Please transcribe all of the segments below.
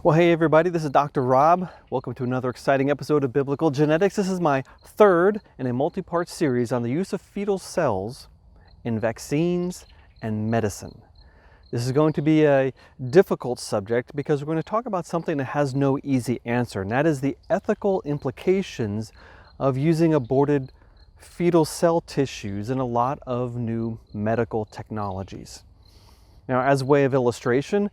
Well, hey everybody, this is Dr. Rob. Welcome to another exciting episode of Biblical Genetics. This is my third in a multi-part series on the use of fetal cells in vaccines and medicine. This is going to be a difficult subject because we're going to talk about something that has no easy answer, and that is the ethical implications of using aborted fetal cell tissues in a lot of new medical technologies. Now, as a way of illustration,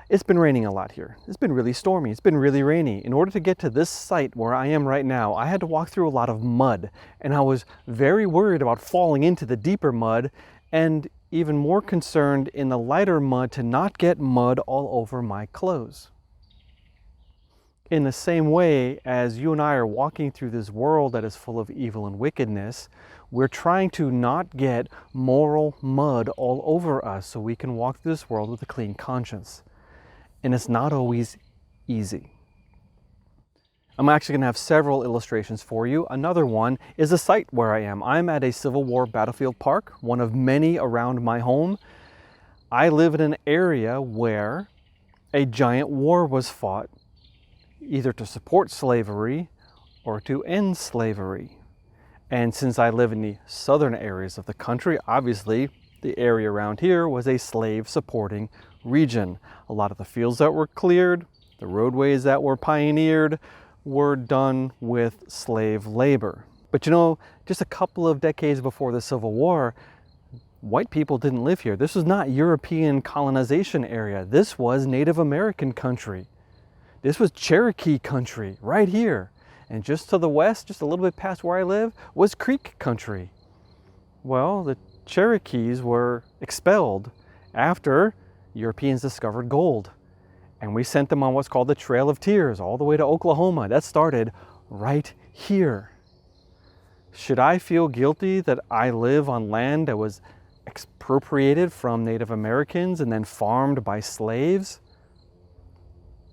it's been raining a lot here. It's been really stormy. It's been really rainy. In order to get to this site where I am right now, I had to walk through a lot of mud, and I was very worried about falling into the deeper mud, and even more concerned in the lighter mud to not get mud all over my clothes. In the same way as you and I are walking through this world that is full of evil and wickedness, we're trying to not get moral mud all over us so we can walk through this world with a clean conscience. And it's not always easy. I'm actually going to have several illustrations for you. Another one is the site where I am. I'm at a Civil War battlefield park, one of many around my home. I live in an area where a giant war was fought, either to support slavery or to end slavery. And since I live in the southern areas of the country, obviously the area around here was a slave-supporting region. A lot of the fields that were cleared, the roadways that were pioneered, were done with slave labor. But you know, just a couple of decades before the Civil War, white people didn't live here. This was not European colonization area. This was Native American country. This was Cherokee country right here. And just to the west, just a little bit past where I live, was Creek country. Well, the Cherokees were expelled after Europeans discovered gold, and we sent them on what's called the Trail of Tears all the way to Oklahoma. That started right here. Should I feel guilty that I live on land that was expropriated from Native Americans and then farmed by slaves?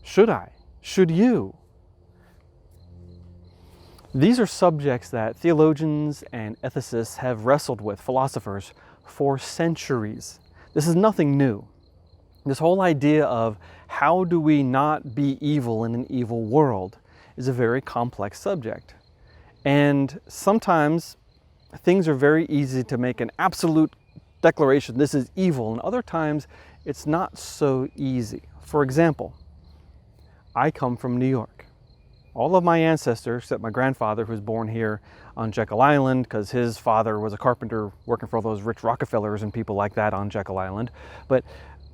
Should I? Should you? These are subjects that theologians and ethicists have wrestled with, philosophers, for centuries. This is nothing new. This whole idea of how do we not be evil in an evil world is a very complex subject. And sometimes things are very easy to make an absolute declaration, this is evil, and other times it's not so easy. For example, I come from New York. All of my ancestors, except my grandfather, who was born here on Jekyll Island because his father was a carpenter working for all those rich Rockefellers and people like that on Jekyll Island. But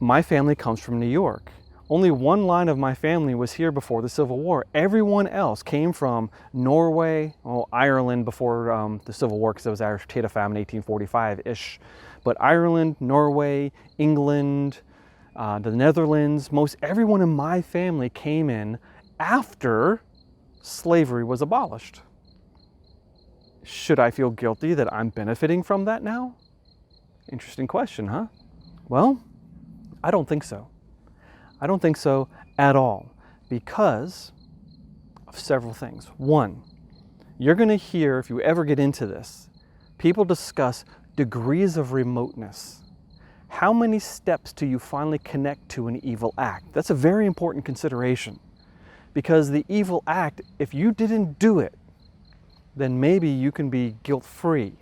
my family comes from New York. Only one line of my family was here before the Civil War. Everyone else came from Norway, Ireland before the Civil War, because it was the Irish potato famine, 1845-ish. But Ireland, Norway, England, the Netherlands, most everyone in my family came in after slavery was abolished. Should I feel guilty that I'm benefiting from that now? Interesting question, huh? Well, I don't think so. I don't think so at all, because of several things. One, you're going to hear, if you ever get into this, people discuss degrees of remoteness. How many steps do you finally connect to an evil act? That's a very important consideration, because the evil act, if you didn't do it, then maybe you can be guilt-free.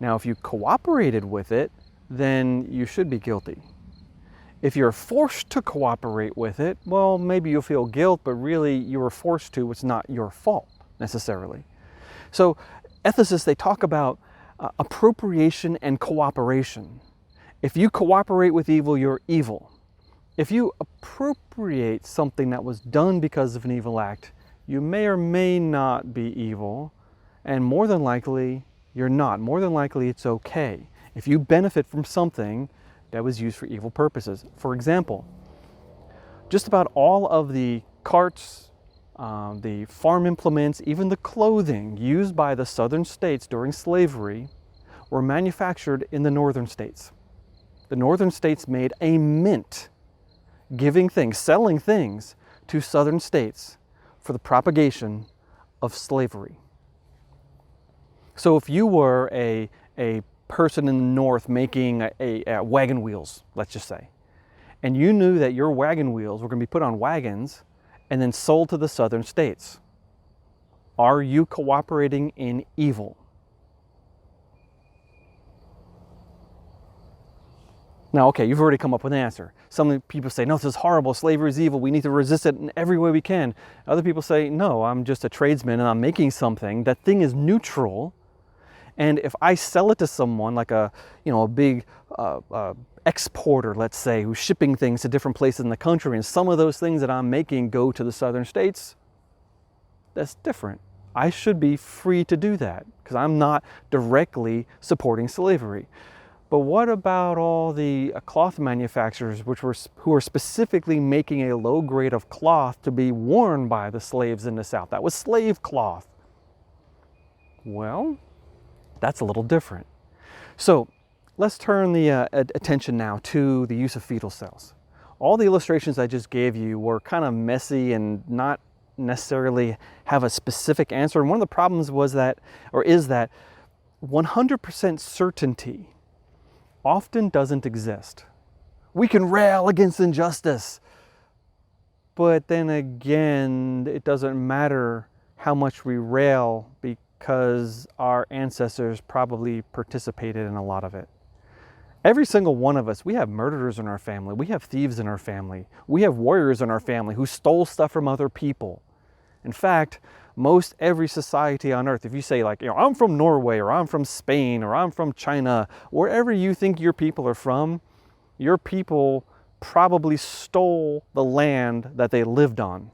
Now, if you cooperated with it, then you should be guilty. If you're forced to cooperate with it, well, maybe you'll feel guilt, but really you were forced to. It's not your fault necessarily. So ethicists, they talk about appropriation and cooperation. If you cooperate with evil, you're evil. If you appropriate something that was done because of an evil act, you may or may not be evil, and more than likely, you're not. More than likely, it's okay. If you benefit from something that was used for evil purposes. For example, just about all of the carts, the farm implements, even the clothing used by the southern states during slavery were manufactured in the northern states. The northern states made a mint giving things, selling things to southern states for the propagation of slavery. So if you were a person in the north making a Wagon Wheels, let's just say, and you knew that your wagon wheels were going to be put on wagons and then sold to the southern states. Are you cooperating in evil? Now, okay, you've already come up with an answer. Some people say, no, this is horrible, slavery is evil, we need to resist it in every way we can. Other people say, no, I'm just a tradesman and I'm making something. That thing is neutral, and if I sell it to someone like a big exporter, let's say, who's shipping things to different places in the country, and some of those things that I'm making go to the southern states, that's different. I should be free to do that because I'm not directly supporting slavery. But what about all the cloth manufacturers who are specifically making a low grade of cloth to be worn by the slaves in the South? That was slave cloth. Well, that's a little different. So let's turn the attention now to the use of fetal cells. All the illustrations I just gave you were kind of messy and not necessarily have a specific answer. And one of the problems is that 100% certainty often doesn't exist. We can rail against injustice, but then again, it doesn't matter how much we rail because our ancestors probably participated in a lot of it. Every single one of us, we have murderers in our family, we have thieves in our family, we have warriors in our family who stole stuff from other people. In fact, most every society on earth, if you say like, I'm from Norway, or I'm from Spain, or I'm from China, wherever you think your people are from, your people probably stole the land that they lived on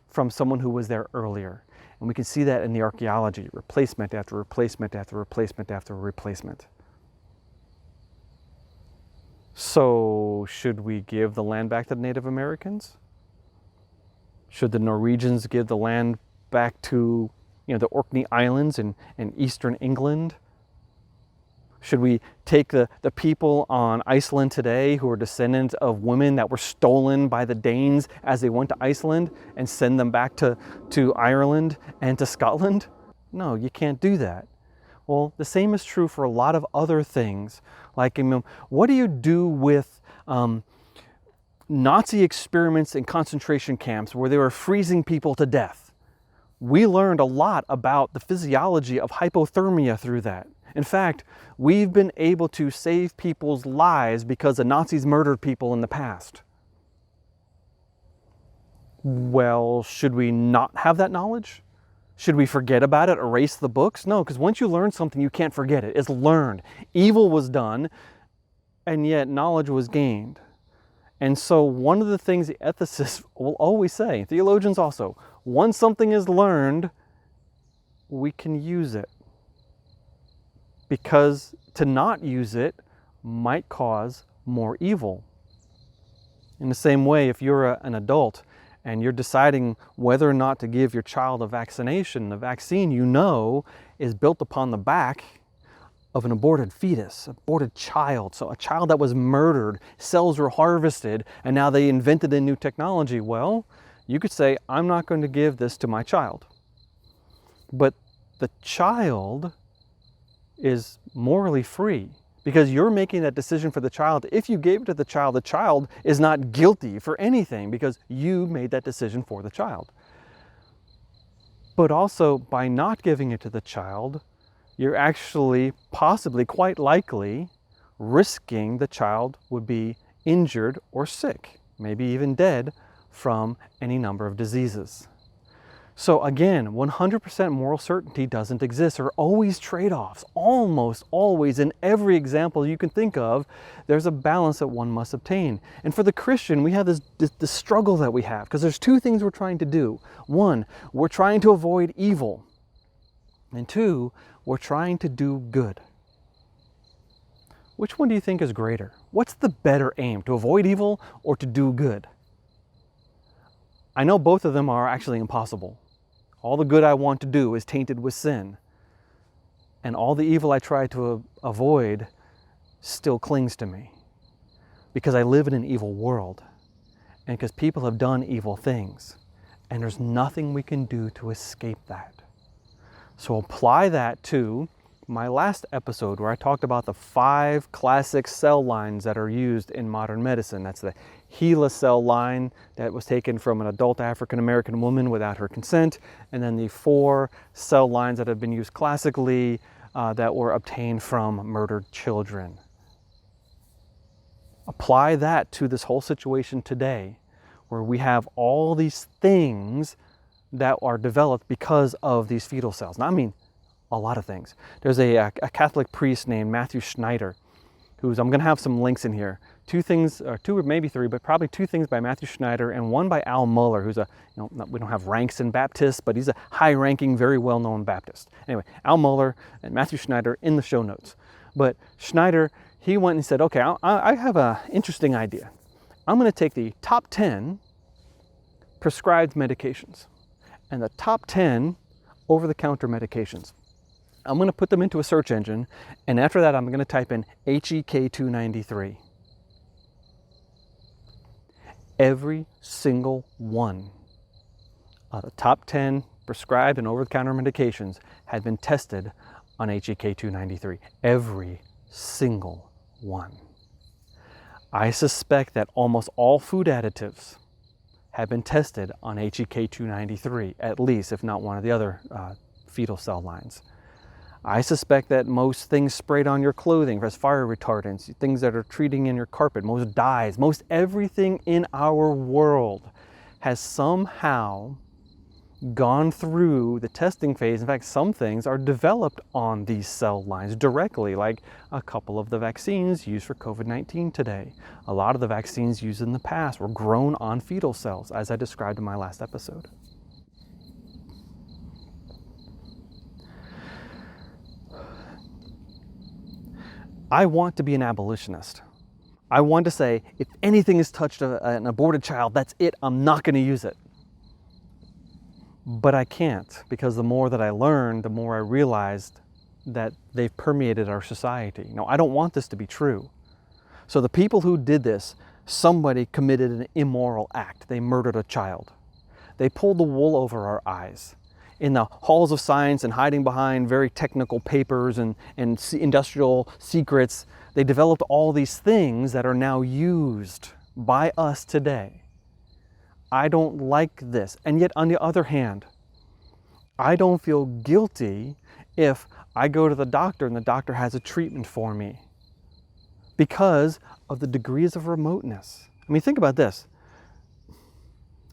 from someone who was there earlier. And we can see that in the archaeology, replacement after replacement after replacement after replacement. So should we give the land back to the Native Americans? Should the Norwegians give the land back to the Orkney Islands in eastern England? Should we take the people on Iceland today who are descendants of women that were stolen by the Danes as they went to Iceland and send them back to Ireland and to Scotland? No, you can't do that. Well, the same is true for a lot of other things. Like, what do you do with Nazi experiments in concentration camps where they were freezing people to death? We learned a lot about the physiology of hypothermia through that. In fact, we've been able to save people's lives because the Nazis murdered people in the past. Well, should we not have that knowledge? Should we forget about it, erase the books? No, because once you learn something, you can't forget it. It's learned. Evil was done, and yet knowledge was gained. And so one of the things the ethicists will always say, theologians also, once something is learned, we can use it. Because to not use it might cause more evil. In the same way, if you're an adult and you're deciding whether or not to give your child a vaccination, the vaccine is built upon the back of an aborted fetus, aborted child. So a child that was murdered, cells were harvested, and now they invented a new technology. Well, you could say, I'm not going to give this to my child. But the child is morally free because you're making that decision for the child. If you gave it to the child is not guilty for anything because you made that decision for the child. But also, by not giving it to the child, you're actually, possibly, quite likely, risking the child would be injured or sick, maybe even dead from any number of diseases. So again, 100% moral certainty doesn't exist. There are always trade-offs. Almost always, in every example you can think of, there's a balance that one must obtain. And for the Christian, we have this struggle that we have, because there's two things we're trying to do. One, we're trying to avoid evil. And two, we're trying to do good. Which one do you think is greater? What's the better aim, to avoid evil or to do good? I know both of them are actually impossible. All the good I want to do is tainted with sin. And all the evil I try to avoid still clings to me. Because I live in an evil world. And because people have done evil things. And there's nothing we can do to escape that. So apply that to my last episode where I talked about the 5 classic cell lines that are used in modern medicine. That's the HeLa cell line that was taken from an adult African American woman without her consent, and then the 4 cell lines that have been used classically that were obtained from murdered children. Apply that to this whole situation today, where we have all these things that are developed because of these fetal cells. Now, I mean, a lot of things. There's a Catholic priest named Matthew Schneider, I'm going to have some links in here. 2 things, or 2 or maybe 3, but probably 2 things by Matthew Schneider and 1 by Al Mohler, who's we don't have ranks in Baptists, but he's a high-ranking, very well-known Baptist. Anyway, Al Mohler and Matthew Schneider in the show notes. But Schneider, he went and said, okay, I have an interesting idea. I'm going to take the top 10 prescribed medications and the top 10 over-the-counter medications. I'm going to put them into a search engine, and after that I'm going to type in HEK293. Every single one of the top 10 prescribed and over-the-counter medications had been tested on HEK293. Every single one. I suspect that almost all food additives have been tested on HEK293, at least, if not one of the other fetal cell lines. I suspect that most things sprayed on your clothing as fire retardants, things that are treating in your carpet, most dyes, most everything in our world has somehow gone through the testing phase. In fact, some things are developed on these cell lines directly, like a couple of the vaccines used for COVID-19 today. A lot of the vaccines used in the past were grown on fetal cells, as I described in my last episode. I want to be an abolitionist. I want to say, if anything has touched an aborted child, that's it, I'm not going to use it. But I can't, because the more that I learned, the more I realized that they've permeated our society. I don't want this to be true. So the people who did this, somebody committed an immoral act. They murdered a child. They pulled the wool over our eyes. In the halls of science and hiding behind very technical papers and industrial secrets, they developed all these things that are now used by us today. I don't like this. And yet, on the other hand, I don't feel guilty if I go to the doctor and the doctor has a treatment for me because of the degrees of remoteness. I mean, think about this.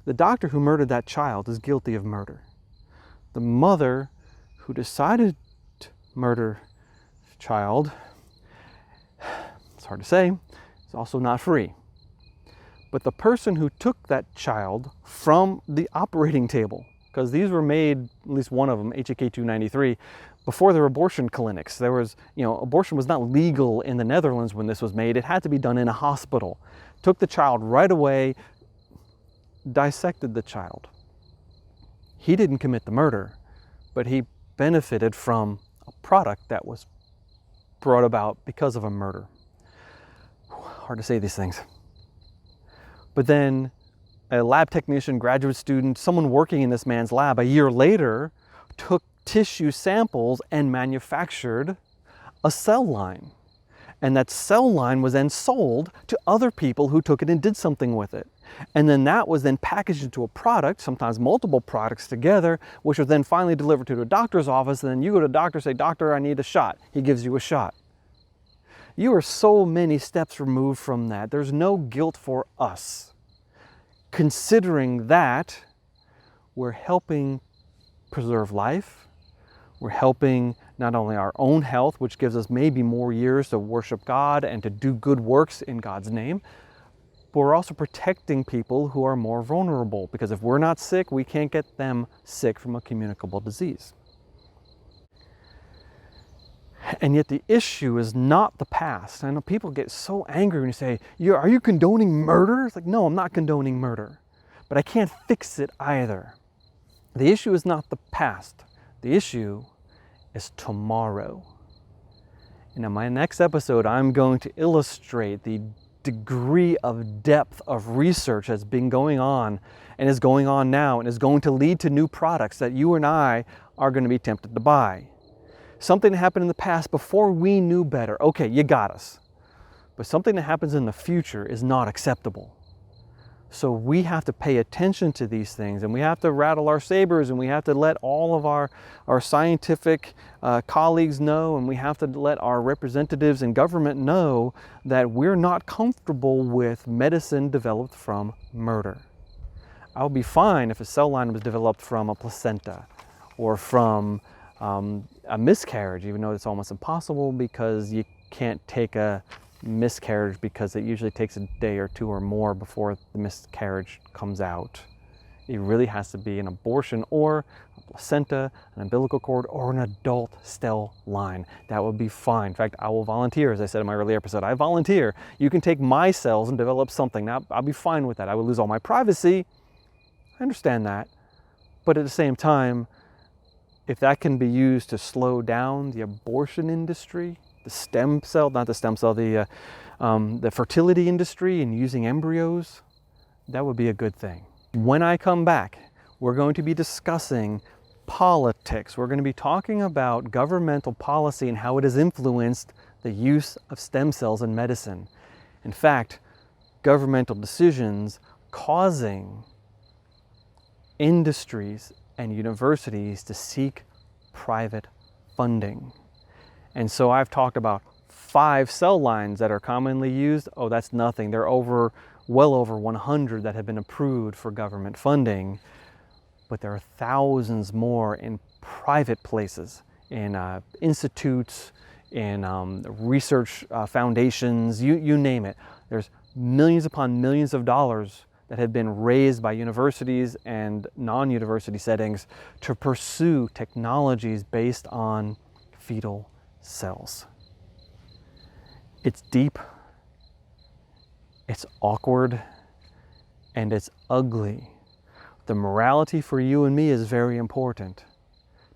The doctor who murdered that child is guilty of murder. The mother who decided to murder the child, it's hard to say, is also not free. But the person who took that child from the operating table, because these were made, at least one of them, HEK293, before there were abortion clinics. There was, abortion was not legal in the Netherlands when this was made. It had to be done in a hospital. Took the child right away, dissected the child. He didn't commit the murder, but he benefited from a product that was brought about because of a murder. Hard to say these things. But then a lab technician, graduate student, someone working in this man's lab a year later took tissue samples and manufactured a cell line. And that cell line was then sold to other people who took it and did something with it. And then that was then packaged into a product, sometimes multiple products together, which was then finally delivered to a doctor's office. And then you go to the doctor and say, "Doctor, I need a shot." He gives you a shot. You are so many steps removed from that. There's no guilt for us. Considering that we're helping preserve life, we're helping not only our own health, which gives us maybe more years to worship God and to do good works in God's name, but we're also protecting people who are more vulnerable, because if we're not sick, we can't get them sick from a communicable disease. And yet the issue is not the past. I know people get so angry when you say, "Are you condoning murder?" It's like, no, I'm not condoning murder, but I can't fix it either. The issue is not the past. The issue is tomorrow. And in my next episode, I'm going to illustrate the degree of depth of research that's been going on and is going on now and is going to lead to new products that you and I are going to be tempted to buy. Something that happened in the past before we knew better. Okay, you got us. But something that happens in the future is not acceptable. So we have to pay attention to these things, and we have to rattle our sabers, and we have to let all of our scientific colleagues know, and we have to let our representatives in government know that we're not comfortable with medicine developed from murder. I would be fine if a cell line was developed from a placenta or from a miscarriage, even though it's almost impossible because you can't take a miscarriage because it usually takes a day or two or more before the miscarriage comes out. It really has to be an abortion or a placenta, an umbilical cord, or an adult cell line. That would be fine. In fact, I will volunteer, as I said in my earlier episode. I volunteer. You can take my cells and develop something. Now, I'll be fine with that. I would lose all my privacy. I understand that. But at the same time, if that can be used to slow down the abortion industry, the stem cell, not the stem cell, the fertility industry and using embryos, that would be a good thing. When I come back, we're going to be discussing politics. We're going to be talking about governmental policy and how it has influenced the use of stem cells in medicine. In fact, governmental decisions causing industries and universities to seek private funding. And so I've talked about 5 cell lines that are commonly used. Oh, that's nothing. There are well over 100 that have been approved for government funding, but there are thousands more in private places, in institutes, in research foundations, you name it. There's millions upon millions of dollars that have been raised by universities and non-university settings to pursue technologies based on fetal cells. It's deep, it's awkward, and it's ugly. The morality for you and me is very important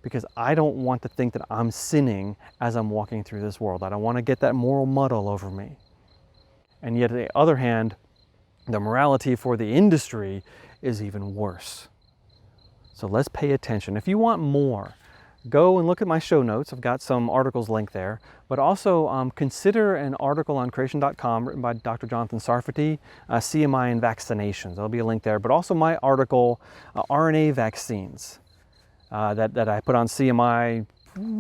because I don't want to think that I'm sinning as I'm walking through this world. I don't want to get that moral muddle over me. And yet, on the other hand, the morality for the industry is even worse. So let's pay attention. If you want more, go and look at my show notes. I've got some articles linked there, but also consider an article on creation.com written by Dr. Jonathan Sarfati, CMI and vaccinations. There'll be a link there, but also my article, RNA vaccines, that I put on CMI,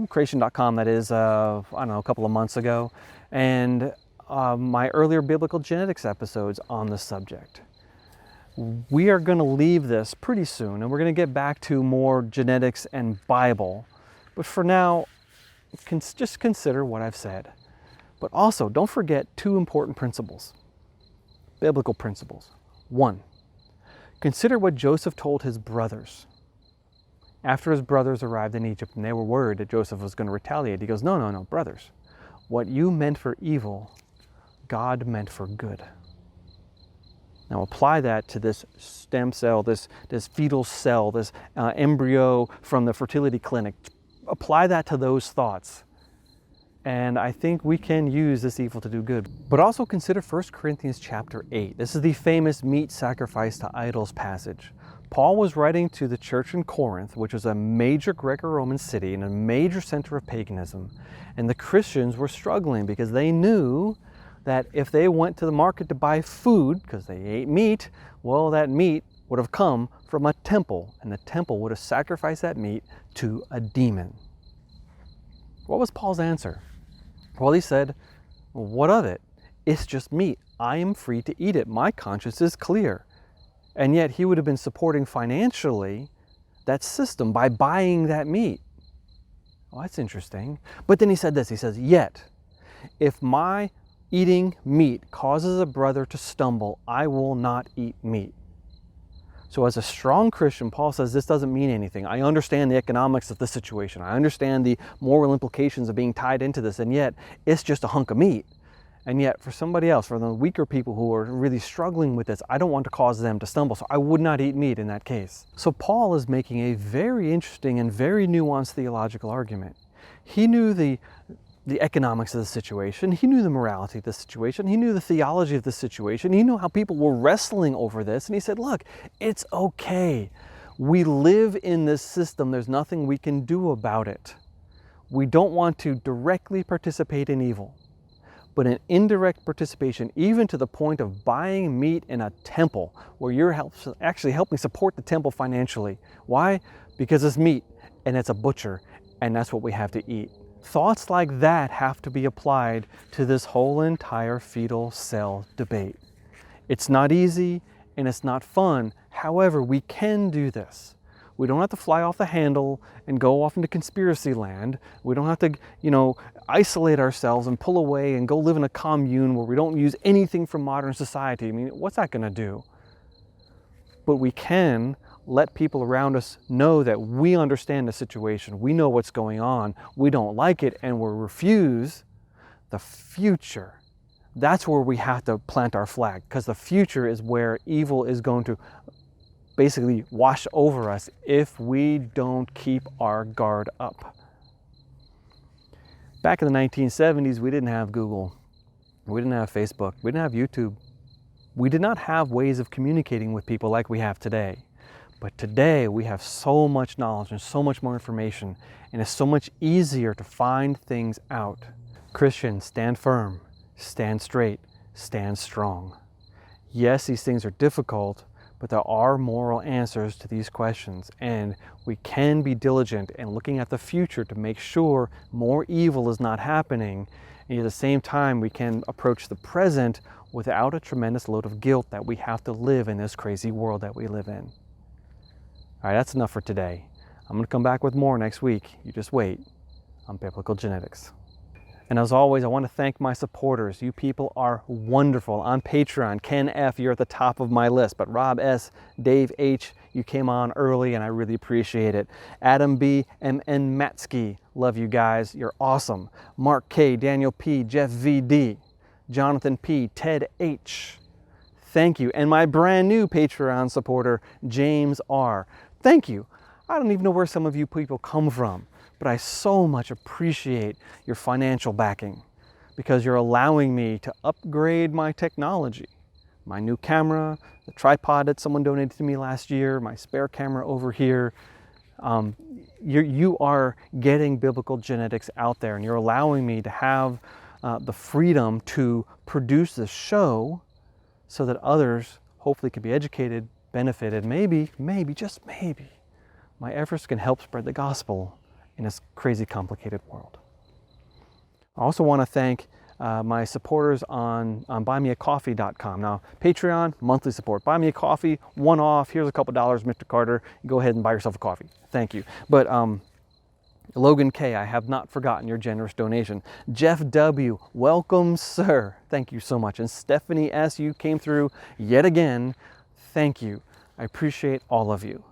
creation.com, that is, I don't know, a couple of months ago, and my earlier biblical genetics episodes on the subject. We are going to leave this pretty soon, and we're going to get back to more genetics and Bible. But for now, just consider what I've said. But also, don't forget 2 important principles, biblical principles. 1, consider what Joseph told his brothers. After his brothers arrived in Egypt and they were worried that Joseph was going to retaliate, he goes, no, brothers. What you meant for evil, God meant for good. Now apply that to this stem cell, this fetal cell, this embryo from the fertility clinic. Apply that to those thoughts. And I think we can use this evil to do good. But also consider 1 Corinthians chapter 8. This is the famous meat sacrifice to idols passage. Paul was writing to the church in Corinth, which was a major Greco-Roman city and a major center of paganism. And the Christians were struggling because they knew that if they went to the market to buy food, because they ate meat, well, that meat would have come from a temple, and the temple would have sacrificed that meat to a demon. What was Paul's answer? Well, he said, what of it? It's just meat. I am free to eat it. My conscience is clear. And yet he would have been supporting financially that system by buying that meat. Well, that's interesting. But then he said this, he says, yet, if my eating meat causes a brother to stumble, I will not eat meat. So as a strong Christian, Paul says this doesn't mean anything. I understand the economics of this situation. I understand the moral implications of being tied into this, and yet it's just a hunk of meat. And yet for somebody else, for the weaker people who are really struggling with this, I don't want to cause them to stumble, so I would not eat meat in that case. So Paul is making a very interesting and very nuanced theological argument. He knew the economics of the situation. He knew the morality of the situation. He knew the theology of the situation. He knew how people were wrestling over this. And he said, look, it's okay. We live in this system. There's nothing we can do about it. We don't want to directly participate in evil. but an indirect participation, even to the point of buying meat in a temple where you're actually helping support the temple financially. Why? Because it's meat and it's a butcher, and that's what we have to eat. Thoughts like that have to be applied to this whole entire fetal cell debate. It's not easy and it's not fun. However, we can do this. We don't have to fly off the handle and go off into conspiracy land. We don't have to, isolate ourselves and pull away and go live in a commune where we don't use anything from modern society. I mean, what's that going to do? But we can let people around us know that we understand the situation. We know what's going on. We don't like it and we'll refuse the future. That's where we have to plant our flag, because the future is where evil is going to basically wash over us if we don't keep our guard up. Back in the 1970s, we didn't have Google. We didn't have Facebook. We didn't have YouTube. We did not have ways of communicating with people like we have today. But today we have so much knowledge and so much more information, and it's so much easier to find things out. Christians, stand firm, stand straight, stand strong. Yes, these things are difficult, but there are moral answers to these questions, and we can be diligent in looking at the future to make sure more evil is not happening, and at the same time we can approach the present without a tremendous load of guilt that we have to live in this crazy world that we live in. All right, that's enough for today. I'm going to come back with more next week. You just wait on Biblical Genetics. And as always, I want to thank my supporters. You people are wonderful. On Patreon, Ken F., you're at the top of my list. But Rob S., Dave H., you came on early and I really appreciate it. Adam B., M.N. Matsky, love you guys. You're awesome. Mark K., Daniel P., Jeff V.D., Jonathan P., Ted H., thank you. And my brand new Patreon supporter, James R. Thank you. I don't even know where some of you people come from, but I so much appreciate your financial backing, because you're allowing me to upgrade my technology. My new camera, the tripod that someone donated to me last year, my spare camera over here. You are getting Biblical Genetics out there, and you're allowing me to have the freedom to produce this show so that others hopefully can be educated, benefited, maybe, just maybe, my efforts can help spread the gospel in this crazy, complicated world. I also want to thank my supporters on buymeacoffee.com. Now, Patreon, monthly support. Buy me a coffee, one off. Here's a couple dollars, Mr. Carter. Go ahead and buy yourself a coffee. Thank you. But Logan K., I have not forgotten your generous donation. Jeff W., welcome, sir. Thank you so much. And Stephanie S., you came through yet again. Thank you. I appreciate all of you.